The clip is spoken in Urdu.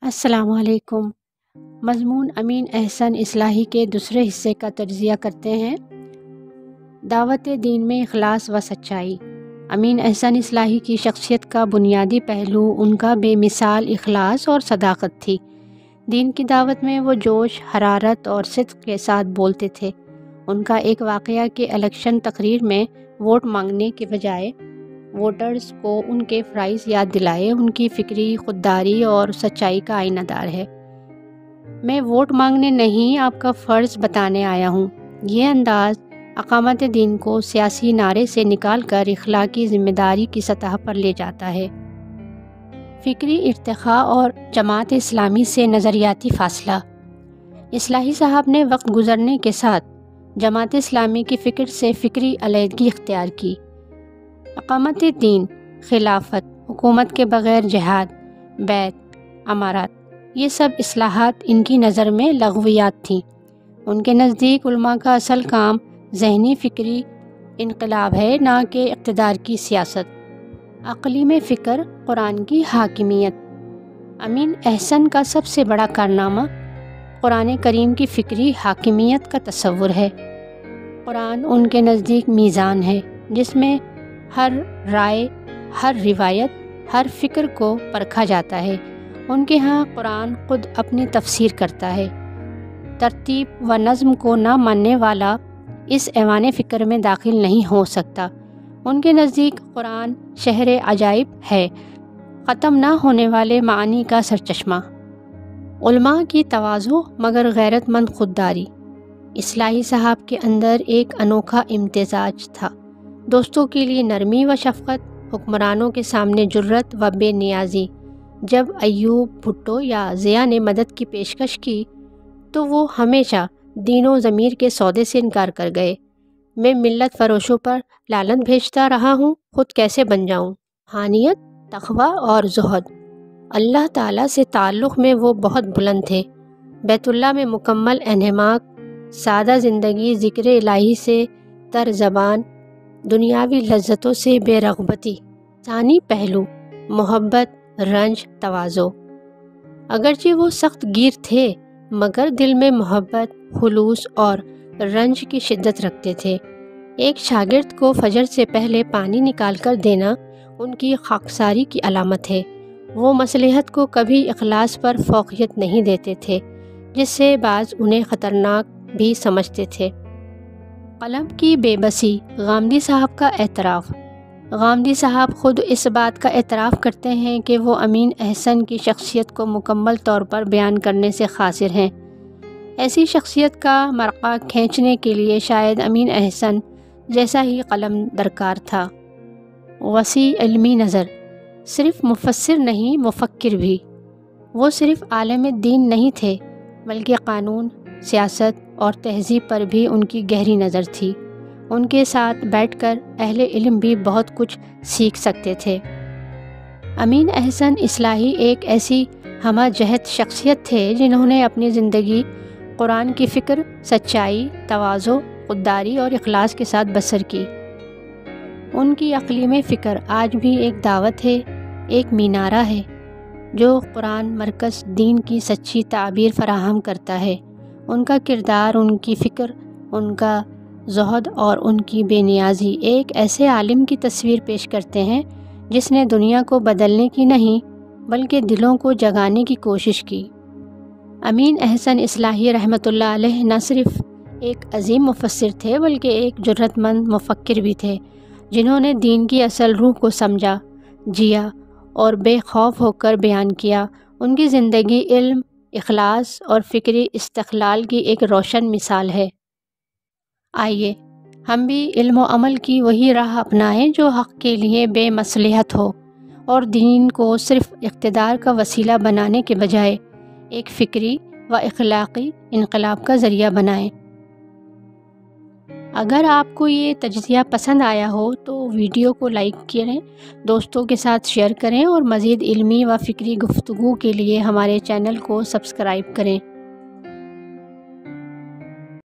السلام علیکم۔ مضمون امین احسن اصلاحی کے دوسرے حصے کا تجزیہ کرتے ہیں۔ دعوت دین میں اخلاص و سچائی۔ امین احسن اصلاحی کی شخصیت کا بنیادی پہلو ان کا بے مثال اخلاص اور صداقت تھی۔ دین کی دعوت میں وہ جوش، حرارت اور صدق کے ساتھ بولتے تھے۔ ان کا ایک واقعہ کہ الیکشن تقریر میں ووٹ مانگنے کے بجائے ووٹرز کو ان کے فرائض یاد دلائے ان کی فکری خودداری اور سچائی کا آئینہ دار ہے۔ میں ووٹ مانگنے نہیں، آپ کا فرض بتانے آیا ہوں۔ یہ انداز اقامت دین کو سیاسی نعرے سے نکال کر اخلاقی ذمہ داری کی سطح پر لے جاتا ہے۔ فکری ارتقاء اور جماعت اسلامی سے نظریاتی فاصلہ۔ اصلاحی صاحب نے وقت گزرنے کے ساتھ جماعت اسلامی کی فکر سے فکری علیحدگی اختیار کی۔ اقامت دین، خلافت، حکومت کے بغیر جہاد، بیعت، امارات، یہ سب اصلاحات ان کی نظر میں لغویات تھیں۔ ان کے نزدیک علماء کا اصل کام ذہنی فکری انقلاب ہے، نہ کہ اقتدار کی سیاست۔ عقلی میں فکر، قرآن کی حاکمیت۔ امین احسن کا سب سے بڑا کارنامہ قرآن کریم کی فکری حاکمیت کا تصور ہے۔ قرآن ان کے نزدیک میزان ہے جس میں ہر رائے، ہر روایت، ہر فکر کو پرکھا جاتا ہے۔ ان کے ہاں قرآن خود اپنی تفسیر کرتا ہے۔ ترتیب و نظم کو نہ ماننے والا اس ایوان فکر میں داخل نہیں ہو سکتا۔ ان کے نزدیک قرآن شہر عجائب ہے، ختم نہ ہونے والے معانی کا سرچشمہ۔ علماء کی تواضع مگر غیرت مند خودداری۔ اصلاحی صاحب کے اندر ایک انوکھا امتزاج تھا، دوستوں کے لیے نرمی و شفقت، حکمرانوں کے سامنے جرأت و بے نیازی۔ جب ایوب، بھٹو یا ضیاء نے مدد کی پیشکش کی تو وہ ہمیشہ دین و ضمیر کے سودے سے انکار کر گئے۔ میں ملت فروشوں پر لعنت بھیجتا رہا ہوں، خود کیسے بن جاؤں؟ روحانیت، تقویٰ اور زہد۔ اللہ تعالیٰ سے تعلق میں وہ بہت بلند تھے۔ بیت اللہ میں مکمل انہماک، سادہ زندگی، ذکر الہی سے تر زبان، دنیاوی لذتوں سے بے رغبتی۔ ثانی پہلو، محبت، رنج، تواضع۔ اگرچہ وہ سخت گیر تھے مگر دل میں محبت، خلوص اور رنج کی شدت رکھتے تھے۔ ایک شاگرد کو فجر سے پہلے پانی نکال کر دینا ان کی خاکساری کی علامت ہے۔ وہ مصلحت کو کبھی اخلاص پر فوقیت نہیں دیتے تھے، جس سے بعض انہیں خطرناک بھی سمجھتے تھے۔ قلم کی بے بسی۔ غامدی صاحب کا اعتراف۔ غامدی صاحب خود اس بات کا اعتراف کرتے ہیں کہ وہ امین احسن کی شخصیت کو مکمل طور پر بیان کرنے سے قاصر ہیں۔ ایسی شخصیت کا مرقع کھینچنے کے لیے شاید امین احسن جیسا ہی قلم درکار تھا۔ وسیع علمی نظر۔ صرف مفسر نہیں، مفکر بھی۔ وہ صرف عالم دین نہیں تھے بلکہ قانون، سیاست اور تہذیب پر بھی ان کی گہری نظر تھی۔ ان کے ساتھ بیٹھ کر اہل علم بھی بہت کچھ سیکھ سکتے تھے۔ امین احسن اصلاحی ایک ایسی ہمہ جہت شخصیت تھے جنہوں نے اپنی زندگی قرآن کی فکر، سچائی، تواضع، خودداری اور اخلاص کے ساتھ بسر کی۔ ان کی عقلی میں فکر آج بھی ایک دعوت ہے، ایک مینارہ ہے جو قرآن مرکز دین کی سچی تعبیر فراہم کرتا ہے۔ ان کا کردار، ان کی فکر، ان کا زہد اور ان کی بے نیازی ایک ایسے عالم کی تصویر پیش کرتے ہیں جس نے دنیا کو بدلنے کی نہیں بلکہ دلوں کو جگانے کی کوشش کی۔ امین احسن اصلاحی رحمۃ اللہ علیہ نہ صرف ایک عظیم مفسر تھے بلکہ ایک جرأت مند مفکر بھی تھے، جنہوں نے دین کی اصل روح کو سمجھا، جیا اور بے خوف ہو کر بیان کیا۔ ان کی زندگی علم، اخلاص اور فکری استقلال کی ایک روشن مثال ہے۔ آئیے ہم بھی علم و عمل کی وہی راہ اپنائیں جو حق کے لیے بے مصلحت ہو، اور دین کو صرف اقتدار کا وسیلہ بنانے کے بجائے ایک فکری و اخلاقی انقلاب کا ذریعہ بنائیں۔ اگر آپ کو یہ تجزیہ پسند آیا ہو تو ویڈیو کو لائک کریں، دوستوں کے ساتھ شیئر کریں اور مزید علمی و فکری گفتگو کے لیے ہمارے چینل کو سبسکرائب کریں۔